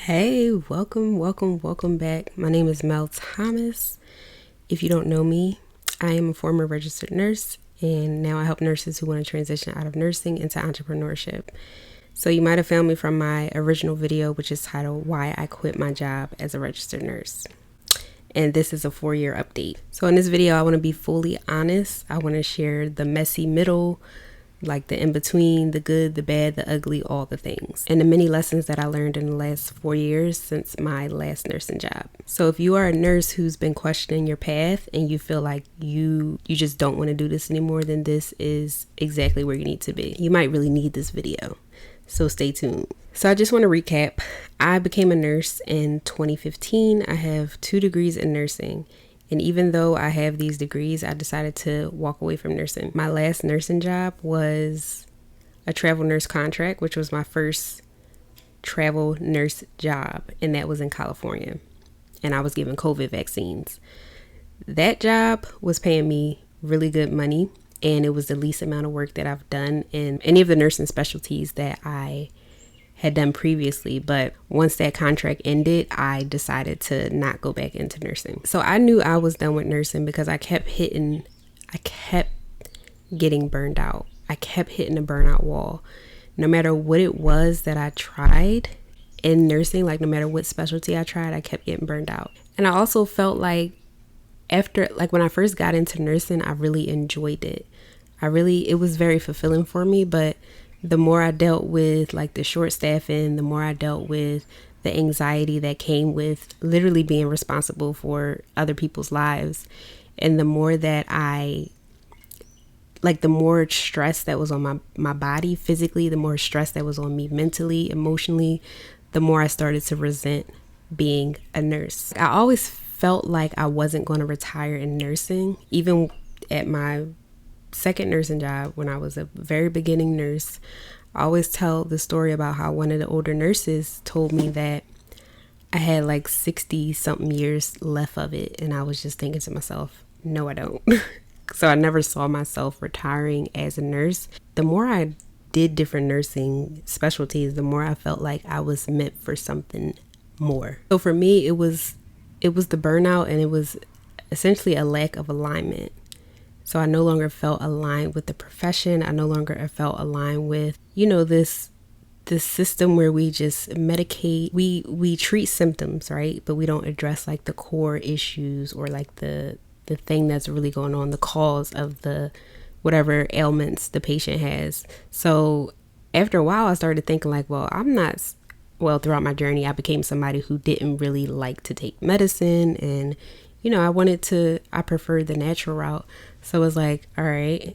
Hey, welcome back. My name is Mel Thomas. If you don't know me, I am a former registered nurse, and now I help nurses who want to transition out of nursing into entrepreneurship. So you might have found me from my original video, which is titled Why I Quit My Job as a Registered Nurse. And this is a 4-year update. So in this video, I want to be fully honest. I want to share the messy middle, like the in-between, the good, the bad, the ugly, all the things, and the many lessons that I learned in the last 4 years since my last nursing job. So if you are a nurse who's been questioning your path and you feel like you just don't want to do this anymore, then this is exactly where you need to be. You might really need this video, so stay tuned. So I just want to recap. I became a nurse in 2015. I have 2 degrees in nursing. And even though I have these degrees, I decided to walk away from nursing. My last nursing job was a travel nurse contract, which was my first travel nurse job. And that was in California. And I was given COVID vaccines. That job was paying me really good money. And it was the least amount of work that I've done in any of the nursing specialties that I had done previously. But once that contract ended, I decided to not go back into nursing. So I knew I was done with nursing because I kept getting burned out. I kept hitting the burnout wall. No matter what it was that I tried in nursing, like no matter what specialty I tried, I kept getting burned out. And I also felt like when I first got into nursing, I really enjoyed it. It was very fulfilling for me, but the more I dealt with like the short staffing, the more I dealt with the anxiety that came with literally being responsible for other people's lives. And the more that the more stress that was on my body physically, the more stress that was on me mentally, emotionally, the more I started to resent being a nurse. I always felt like I wasn't going to retire in nursing, even at my second nursing job when I was a very beginning nurse. I always tell the story about how one of the older nurses told me that I had like 60 something years left of it. And I was just thinking to myself, no, I don't. So I never saw myself retiring as a nurse. The more I did different nursing specialties, the more I felt like I was meant for something more. So for me, it was the burnout, and it was essentially a lack of alignment. So I no longer felt aligned with the profession. I no longer felt aligned with, this system where we just medicate. We treat symptoms, right? But we don't address like the core issues or like the thing that's really going on, the cause of the whatever ailments the patient has. So after a while, I started thinking like, throughout my journey, I became somebody who didn't really like to take medicine, and I preferred the natural route. So it was like, all right,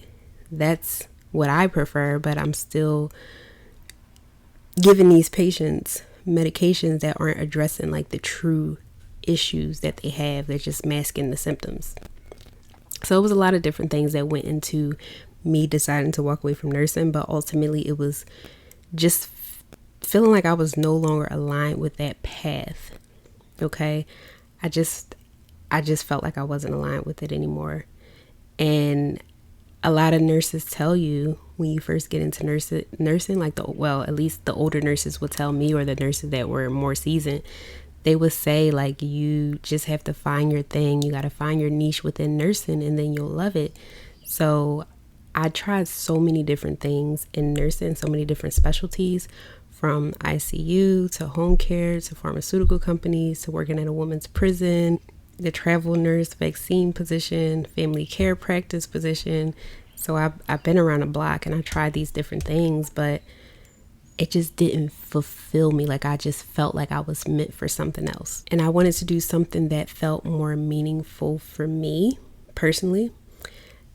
that's what I prefer, but I'm still giving these patients medications that aren't addressing like the true issues that they have. They're just masking the symptoms. So it was a lot of different things that went into me deciding to walk away from nursing, but ultimately it was just feeling like I was no longer aligned with that path. Okay. I just felt like I wasn't aligned with it anymore. And a lot of nurses tell you when you first get into nursing, at least the older nurses would tell me, or the nurses that were more seasoned, they would say like, you just have to find your thing. You got to find your niche within nursing, and then you'll love it. So I tried so many different things in nursing, so many different specialties, from ICU to home care to pharmaceutical companies to working at a women's prison, the travel nurse vaccine position, family care practice position. So I've been around the block and I tried these different things, but it just didn't fulfill me. Like I just felt like I was meant for something else. And I wanted to do something that felt more meaningful for me personally.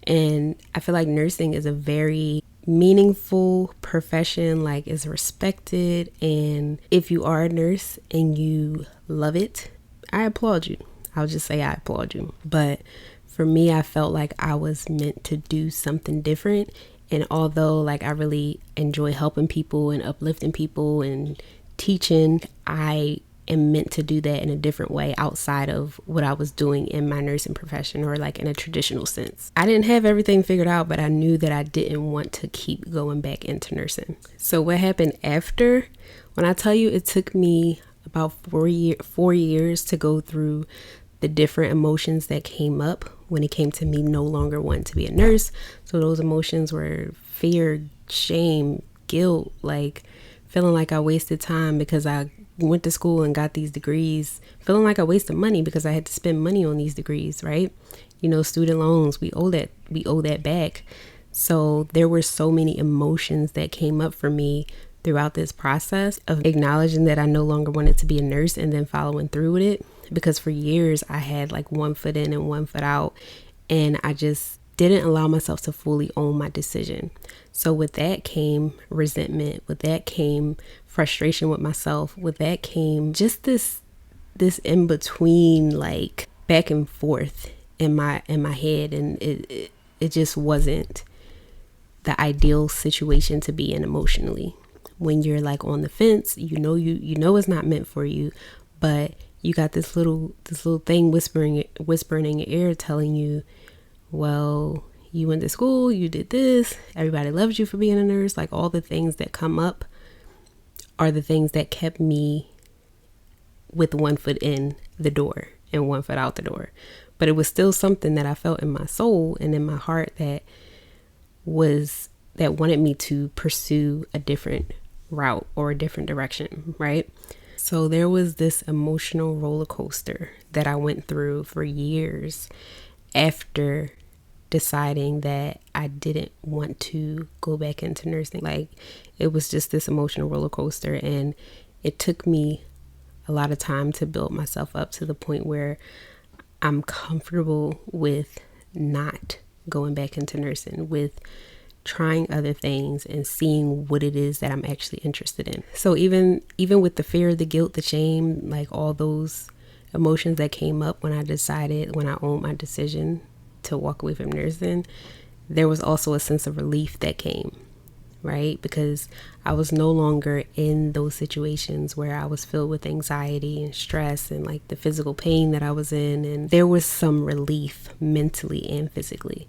And I feel like nursing is a very meaningful profession, like it's respected. And if you are a nurse and you love it, I applaud you. I'll just say I applaud you. But for me, I felt like I was meant to do something different. And although like I really enjoy helping people and uplifting people and teaching, I am meant to do that in a different way outside of what I was doing in my nursing profession, or like in a traditional sense. I didn't have everything figured out, but I knew that I didn't want to keep going back into nursing. So what happened after? When I tell you it took me about 4 years to go through the different emotions that came up when it came to me no longer wanting to be a nurse. So those emotions were fear, shame, guilt, like feeling like I wasted time because I went to school and got these degrees, feeling like I wasted money because I had to spend money on these degrees, right? Student loans, we owe that back. So there were so many emotions that came up for me throughout this process of acknowledging that I no longer wanted to be a nurse and then following through with it. Because for years I had like one foot in and one foot out, and I just didn't allow myself to fully own my decision. So with that came resentment, with that came frustration with myself, with that came just this in between, like back and forth in my head, and it just wasn't the ideal situation to be in emotionally. When you're like on the fence, you know it's not meant for you, but you got this little thing whispering in your ear telling you, well, you went to school, you did this, everybody loves you for being a nurse. Like all the things that come up are the things that kept me with one foot in the door and one foot out the door. But it was still something that I felt in my soul and in my heart that wanted me to pursue a different route or a different direction, right? So there was this emotional roller coaster that I went through for years after deciding that I didn't want to go back into nursing. Like it was just this emotional roller coaster, and it took me a lot of time to build myself up to the point where I'm comfortable with not going back into nursing, with trying other things and seeing what it is that I'm actually interested in. So even with the fear, the guilt, the shame, like all those emotions that came up when I owned my decision to walk away from nursing, there was also a sense of relief that came, right? Because I was no longer in those situations where I was filled with anxiety and stress and like the physical pain that I was in, and there was some relief mentally and physically.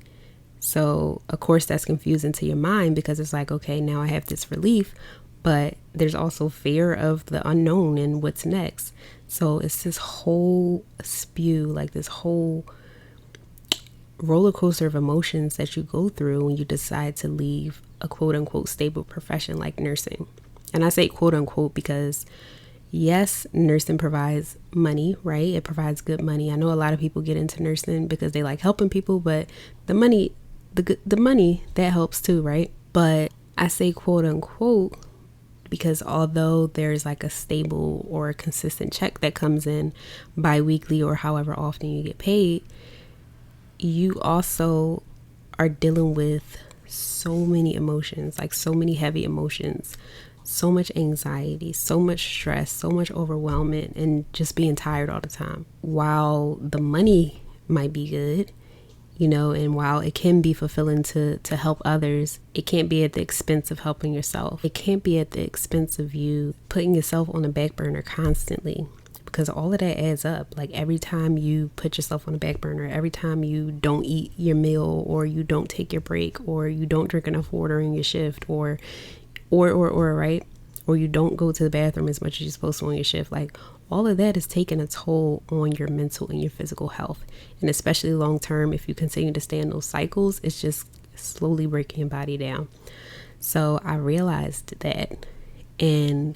So of course that's confusing to your mind, because it's like, okay, now I have this relief, but there's also fear of the unknown and what's next. So it's this whole spew, like this whole roller coaster of emotions that you go through when you decide to leave a quote unquote stable profession like nursing. And I say quote unquote because yes, nursing provides money, right? It provides good money. I know a lot of people get into nursing because they like helping people, but the money that helps too, right? But I say quote unquote because although there's like a stable or a consistent check that comes in bi-weekly or however often you get paid, you also are dealing with so many emotions, like so many heavy emotions, so much anxiety, so much stress, so much overwhelmment, and just being tired all the time. While the money might be good, and while it can be fulfilling to help others, it can't be at the expense of helping yourself. It can't be at the expense of you putting yourself on the back burner constantly, because all of that adds up. Like every time you put yourself on the back burner, every time you don't eat your meal, or you don't take your break, or you don't drink enough water in your shift, or right, or you don't go to the bathroom as much as you're supposed to on your shift, like all of that is taking a toll on your mental and your physical health. And especially long term, if you continue to stay in those cycles, it's just slowly breaking your body down. So I realized that, and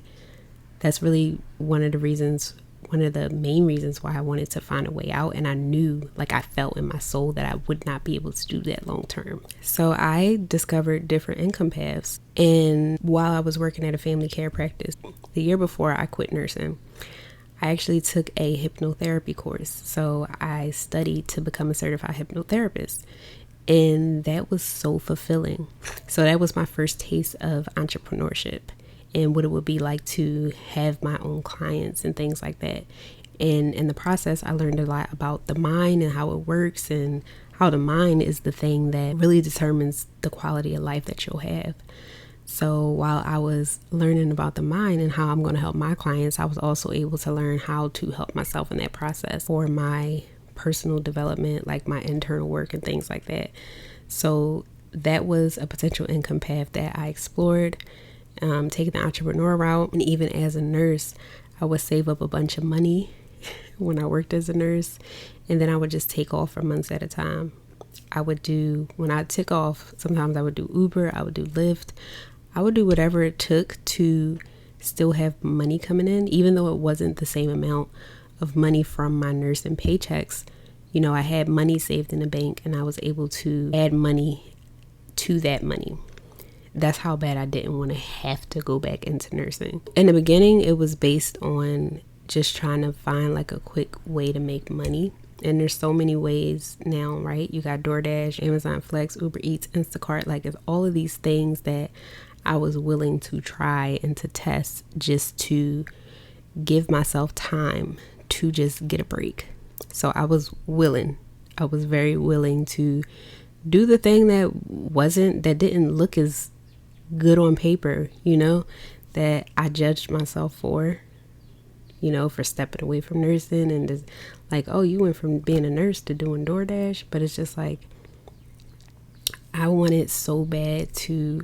that's really one of the main reasons why I wanted to find a way out. And I knew, like I felt in my soul, that I would not be able to do that long term. So I discovered different income paths. And while I was working at a family care practice, the year before I quit nursing, I actually took a hypnotherapy course. So I studied to become a certified hypnotherapist. And that was so fulfilling. So that was my first taste of entrepreneurship and what it would be like to have my own clients and things like that. And in the process, I learned a lot about the mind and how it works, and how the mind is the thing that really determines the quality of life that you'll have. So while I was learning about the mind and how I'm going to help my clients, I was also able to learn how to help myself in that process for my personal development, like my internal work and things like that. So that was a potential income path that I explored, taking the entrepreneur route. And even as a nurse, I would save up a bunch of money when I worked as a nurse, and then I would just take off for months at a time. When I took off, sometimes I would do Uber, I would do Lyft, I would do whatever it took to still have money coming in, even though it wasn't the same amount of money from my nursing paychecks. I had money saved in the bank, and I was able to add money to that money. That's how bad I didn't want to have to go back into nursing. In the beginning, it was based on just trying to find like a quick way to make money. And there's so many ways now, right? You got DoorDash, Amazon Flex, Uber Eats, Instacart. Like, it's all of these things that I was willing to try and to test just to give myself time to just get a break. So I was very willing to do the thing that didn't look as good on paper, that I judged myself for stepping away from nursing and just like, oh, you went from being a nurse to doing DoorDash. But it's just like, I wanted so bad to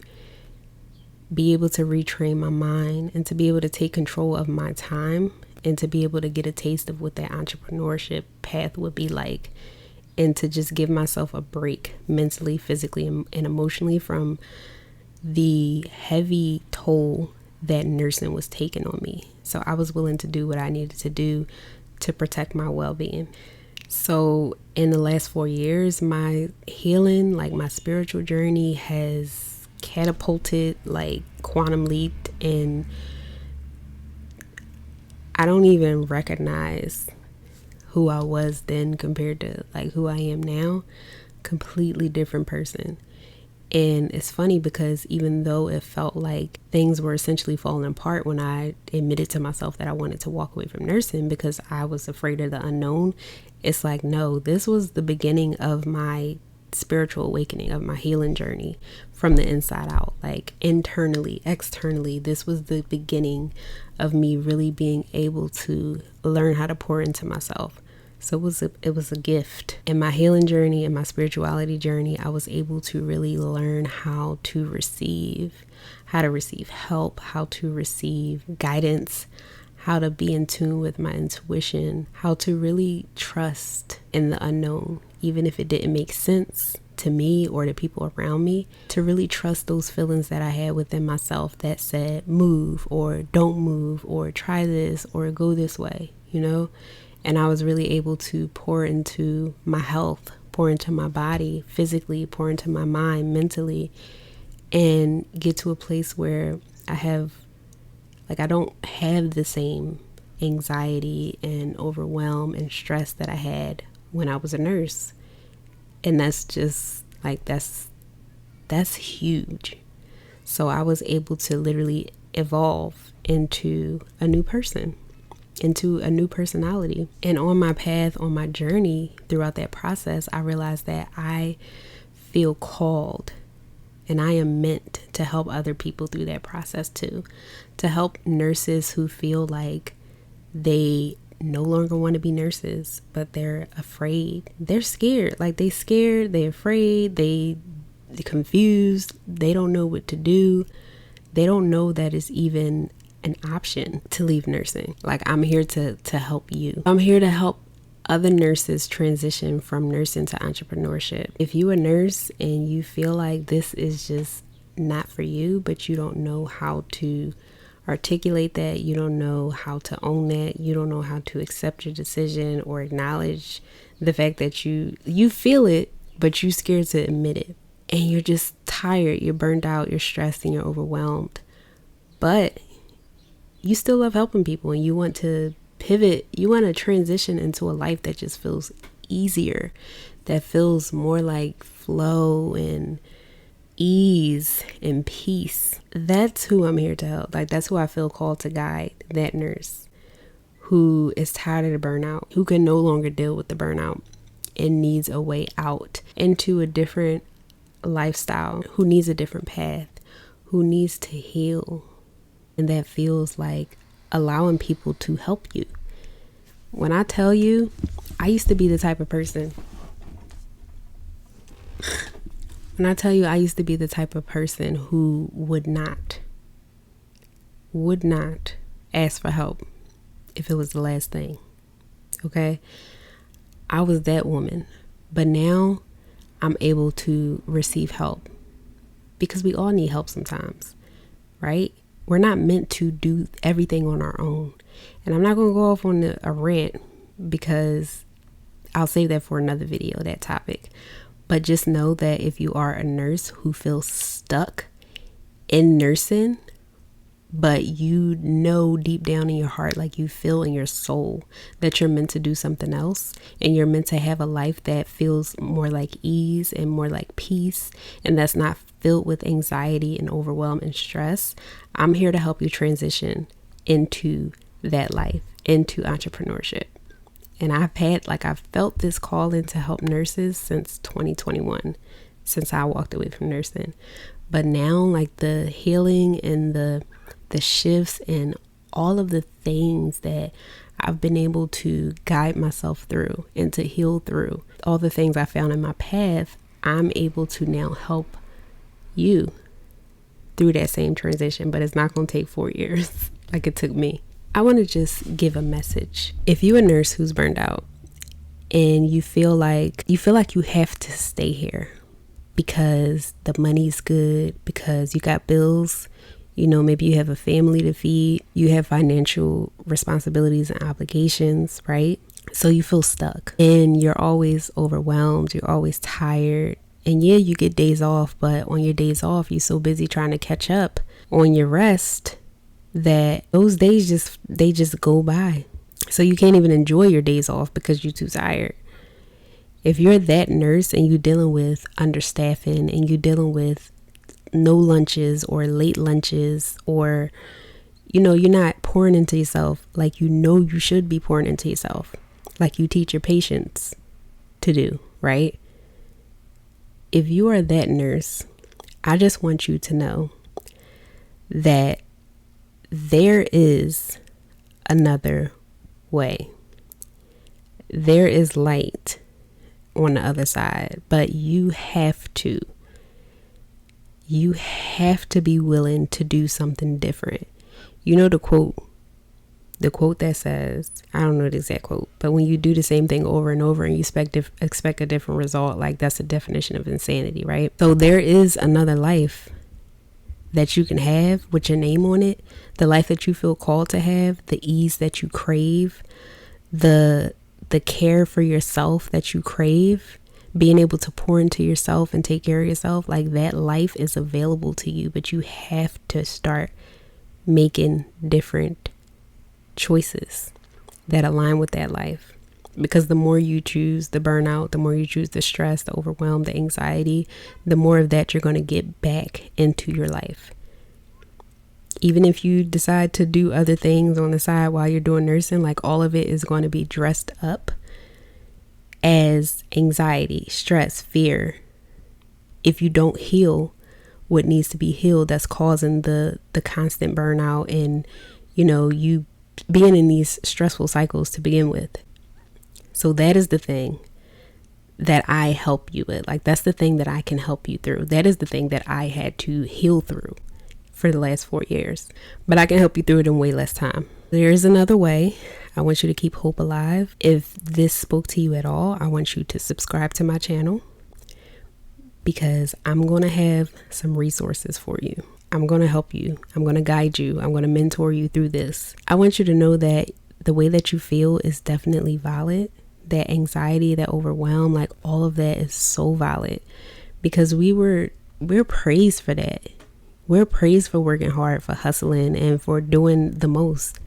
be able to retrain my mind and to be able to take control of my time and to be able to get a taste of what that entrepreneurship path would be like, and to just give myself a break mentally, physically, and emotionally from the heavy toll that nursing was taking on me. So I was willing to do what I needed to do to protect my well-being. So in the last 4 years, my healing, like my spiritual journey, has catapulted, like quantum leaped, and I don't even recognize who I was then compared to like who I am now. Completely different person. And it's funny because even though it felt like things were essentially falling apart when I admitted to myself that I wanted to walk away from nursing because I was afraid of the unknown, it's like, no, this was the beginning of my spiritual awakening, of my healing journey from the inside out. Like internally, externally, this was the beginning of me really being able to learn how to pour into myself. So it was a gift. In my healing journey, in my spirituality journey, I was able to really learn how to receive help, how to receive guidance, how to be in tune with my intuition, how to really trust in the unknown, even if it didn't make sense to me or the people around me, to really trust those feelings that I had within myself that said move or don't move or try this or go this way, And I was really able to pour into my health, pour into my body physically, pour into my mind mentally, and get to a place where I don't have the same anxiety and overwhelm and stress that I had when I was a nurse. And that's just like, that's huge. So I was able to literally evolve into a new person, into a new personality. And on my path, on my journey throughout that process, I realized that I feel called and I am meant to help other people through that process too, to help nurses who feel like they no longer want to be nurses, but they're afraid. They're scared. Like they're afraid, they're confused. They don't know what to do. They don't know that it's even an option to leave nursing. Like, I'm here to help you. I'm here to help other nurses transition from nursing to entrepreneurship. If you're a nurse and you feel like this is just not for you, but you don't know how to articulate that, you don't know how to own that, you don't know how to accept your decision or acknowledge the fact that you feel it, but you're scared to admit it, and you're just tired, you're burned out, you're stressed, and you're overwhelmed, but you still love helping people and you want to pivot, you want to transition into a life that just feels easier, that feels more like flow and ease and peace. That's who I'm here to help. Like, that's who I feel called to guide, that nurse who is tired of the burnout, who can no longer deal with the burnout and needs a way out into a different lifestyle, who needs a different path, who needs to heal. And that feels like allowing people to help you. When I tell you, I used to be the type of person. When I tell you, I used to be the type of person who would not ask for help. if it was the last thing. Okay? I was that woman. But now I'm able to receive help, because we all need help sometimes, right? We're not meant to do everything on our own. And I'm not going to go off on a rant, because I'll save that for another video, that topic. But just know that if you are a nurse who feels stuck in nursing, but you know deep down in your heart, like you feel in your soul, that you're meant to do something else, and you're meant to have a life that feels more like ease and more like peace, and that's not filled with anxiety and overwhelm and stress, I'm here to help you transition into that life, into entrepreneurship. And I've felt this calling to help nurses since 2021, since I walked away from nursing. But now, like, the healing and the shifts and all of the things that I've been able to guide myself through and to heal through, all the things I found in my path, I'm able to now help you through that same transition. But it's not going to take 4 years like it took me. I want to just give a message. If you're a nurse who's burned out and you feel like you have to stay here because the money's good, because you got bills, maybe you have a family to feed, you have financial responsibilities and obligations, right? So you feel stuck and you're always overwhelmed, you're always tired. And yeah, you get days off, but on your days off, you're so busy trying to catch up on your rest that those days just go by. So you can't even enjoy your days off because you're too tired. If you're that nurse and you're dealing with understaffing and you're dealing with no lunches or late lunches, or you're not pouring into yourself like you should be pouring into yourself, like you teach your patients to do, right? If you are that nurse, I just want you to know that there is another way. There is light on the other side, but you have to be willing to do something different. The quote that says, I don't know the exact quote, but when you do the same thing over and over and you expect a different result, like that's the definition of insanity, right? So there is another life that you can have with your name on it, the life that you feel called to have, the ease that you crave, the care for yourself that you crave, being able to pour into yourself and take care of yourself. Like, that life is available to you, but you have to start making different choices that align with that life. Because the more you choose the burnout, the more you choose the stress, the overwhelm, the anxiety, the more of that you're going to get back into your life. Even if you decide to do other things on the side while you're doing nursing, like, all of it is going to be dressed up as anxiety, stress, fear. If you don't heal what needs to be healed, that's causing the constant burnout and, you being in these stressful cycles to begin with. So that is the thing that I help you with. Like, that's the thing that I can help you through. That is the thing that I had to heal through for the last 4 years. But I can help you through it in way less time. There is another way. I want you to keep hope alive. If this spoke to you at all, I want you to subscribe to my channel, because I'm going to have some resources for you. I'm going to help you. I'm going to guide you. I'm going to mentor you through this. I want you to know that the way that you feel is definitely valid. That anxiety, that overwhelm, like, all of that is so valid, because we're praised for that. We're praised for working hard, for hustling, and for doing the most,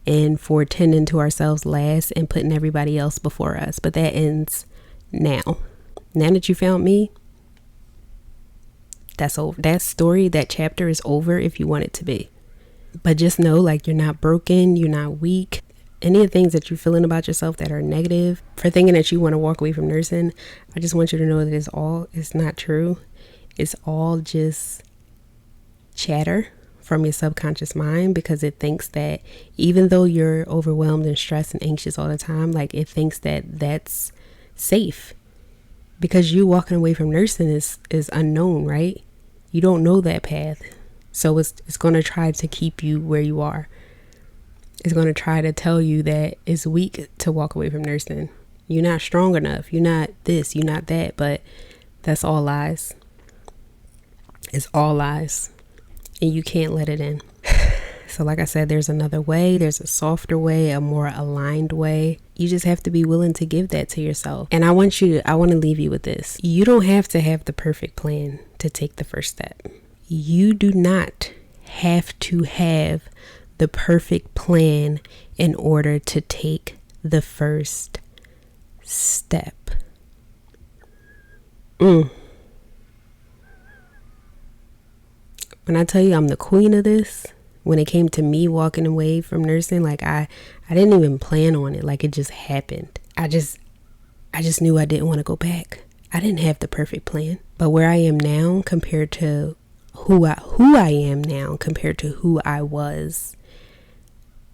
and for tending to ourselves last and putting everybody else before us. But that ends now. Now that you found me, that's over. That story, that chapter is over if you want it to be. But just know, like, you're not broken, you're not weak. Any of the things that you're feeling about yourself that are negative, for thinking that you want to walk away from nursing, I just want you to know that it's not true. It's all just chatter from your subconscious mind, because it thinks that even though you're overwhelmed and stressed and anxious all the time, like, it thinks that that's safe, because you walking away from nursing is unknown, right? You don't know that path. So it's going to try to keep you where you are. is going to try to tell you that it's weak to walk away from nursing. You're not strong enough. You're not this, you're not that. But that's all lies. It's all lies. And you can't let it in. So like I said, there's another way. There's a softer way, a more aligned way. You just have to be willing to give that to yourself. And I want to leave you with this. You don't have to have the perfect plan to take the first step. You do not have to have the perfect plan in order to take the first step. When I tell you I'm the queen of this, when it came to me walking away from nursing, like I didn't even plan on it. Like it just happened. I just knew I didn't want to go back. I didn't have the perfect plan. But where I am now compared to who I am now compared to who I was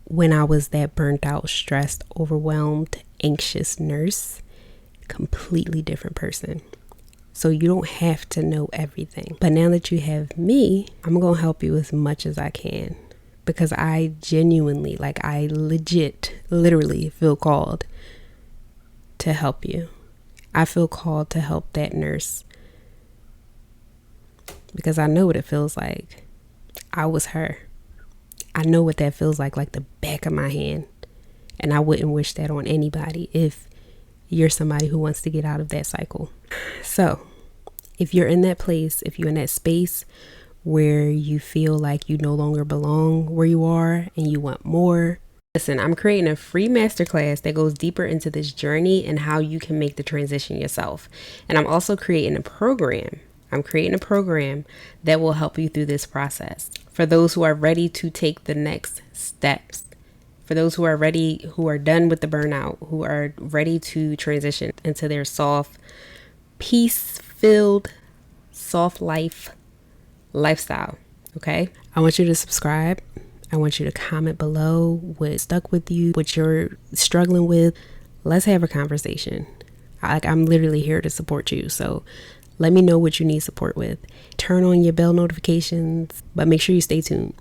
when I was that burnt out, stressed, overwhelmed, anxious nurse, completely different person. So you don't have to know everything. But now that you have me, I'm going to help you as much as I can, because I genuinely, I literally feel called to help you. I feel called to help that nurse because I know what it feels like. I was her. I know what that feels like the back of my hand. And I wouldn't wish that on anybody if you're somebody who wants to get out of that cycle. So if you're in that place, if you're in that space where you feel like you no longer belong where you are and you want more, listen, I'm creating a free masterclass that goes deeper into this journey and how you can make the transition yourself. And I'm also creating a program. I'm creating a program that will help you through this process for those who are ready to take the next steps. For those who are ready, who are done with the burnout, who are ready to transition into their soft, peace-filled, soft lifestyle. Okay? I want you to subscribe. I want you to comment below what stuck with you, what you're struggling with. Let's have a conversation. I'm literally here to support you. So let me know what you need support with. Turn on your bell notifications, but make sure you stay tuned.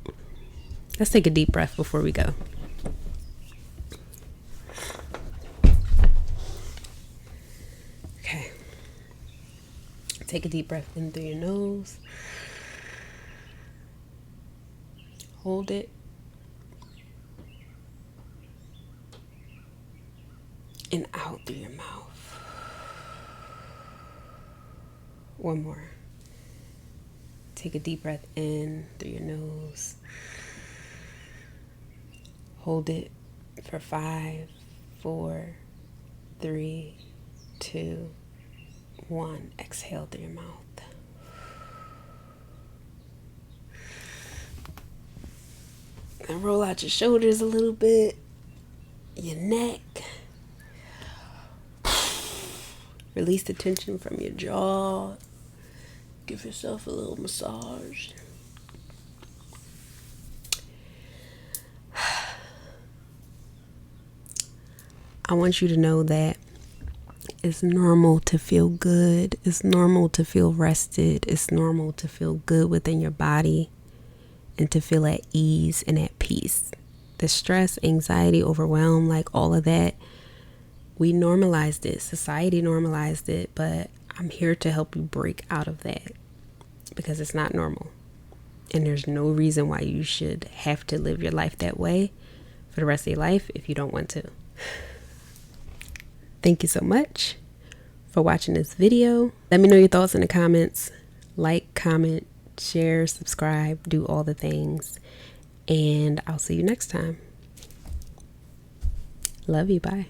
Let's take a deep breath before we go. Okay. Take a deep breath in through your nose. Hold it. And out through your mouth. One more. Take a deep breath in through your nose. Hold it for 5, 4, 3, 2, 1. Exhale through your mouth. And roll out your shoulders a little bit. Your neck. Release the tension from your jaw. Give yourself a little massage. I want you to know that it's normal to feel good. It's normal to feel rested. It's normal to feel good within your body and to feel at ease and at peace. The stress, anxiety, overwhelm, all of that, we normalized it. Society normalized it, but I'm here to help you break out of that because it's not normal. And there's no reason why you should have to live your life that way for the rest of your life if you don't want to. Thank you so much for watching this video. Let me know your thoughts in the comments. Like, comment, share, subscribe, do all the things. And I'll see you next time. Love you. Bye.